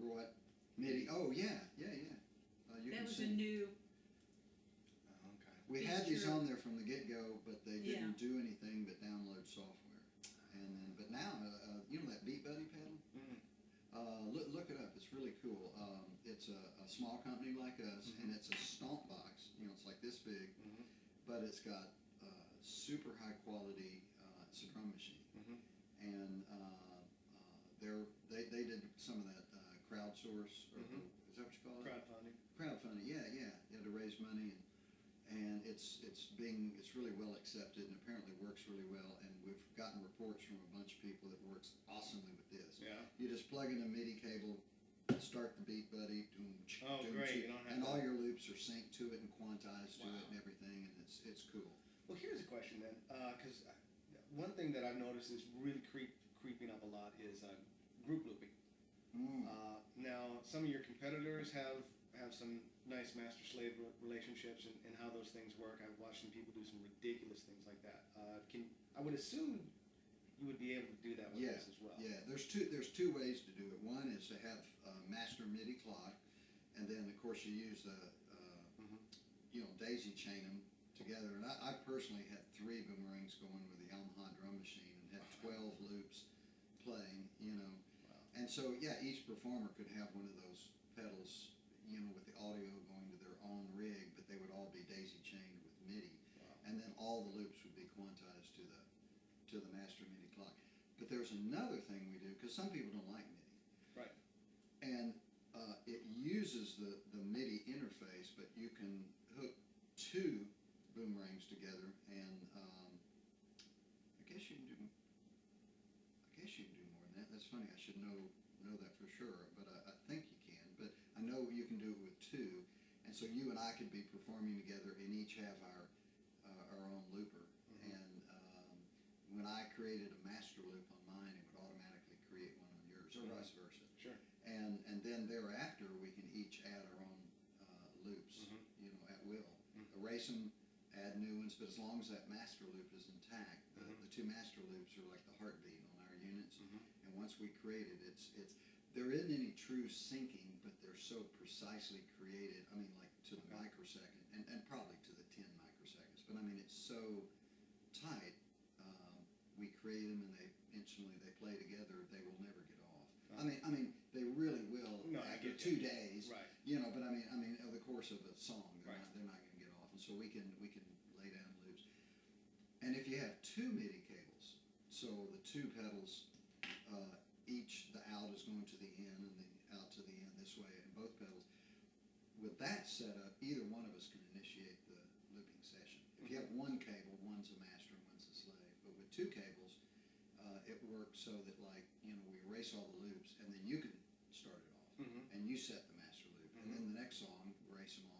What? MIDI. Oh yeah. You That can was sing. a new, Okay. We had these feature. on there from the get-go, but they Yeah. didn't do anything but download software. And then, but now, you know that Beat Buddy pedal? Look it up. It's really cool. It's a small company like us, and it's a stomp box. You know, it's like this big, but it's got super high quality. It's a drum machine, and they did some of that crowdsource, or is that what you call it? Crowdfunding. Crowdfunding, yeah, to raise money, and it's really well accepted, and apparently works really well. And we've gotten reports from a bunch of people that works awesomely with this. Yeah. You just plug in a MIDI cable, start the Beat Buddy, Oh, great. You don't have and to- all your loops are synced to it and quantized to Wow. it and everything, and it's cool. Well, here's a question then, because one thing that I've noticed is really creeping up a lot is group looping. Now, some of your competitors have some nice master-slave relationships and how those things work. I've watched some people do some ridiculous things like that. I would assume you would be able to do that with this as well. Yeah, there's two ways to do it. One is to have a master MIDI clock, and then of course you use daisy chain them together. And I personally had 3 boomerangs going with the Yamaha drum machine and had 12 loops playing. And so each performer could have one of those pedals, with the audio going to their own rig, but they would all be daisy chained with MIDI, and then all the loops would be quantized to the master MIDI clock. But there's another thing we do, because some people don't like MIDI. Right. And it uses the MIDI interface, but you can hook 2 boomerangs together, and I guess you can do more than that. That's funny. I should know that for sure, but I think you can. But I know you can do it with 2, and so you and I could be performing together, and each have our own looper. And when I created a master loop on mine, it would automatically create one on yours, or vice versa. Sure. And then thereafter, we can each add our own loops, at will. Erase them, add new ones, but as long as that master loop is intact, the 2 master loops are like the heartbeat on our units. And once we create it, there isn't any true syncing, but they're so precisely created. I mean, like to the microsecond, and probably to the 10 microseconds. But I mean, it's so tight. We create them, and instantly they play together. They will never get off. I mean, they really will after 2 days. Right. But I mean, over the course of a song, they're not going to get off. And so we can lay down loops. And if you have 2 MIDI cables, so the 2 pedals, each the out is going to the in and the out to the in this way, and both pedals. With that setup, either one of us can initiate the looping session. If you have 1 cable, one's a master and one's a slave. But with 2 cables, it works so that we erase all the loops, and then you can start it off, and you set the master loop, and then the next song, erase them all.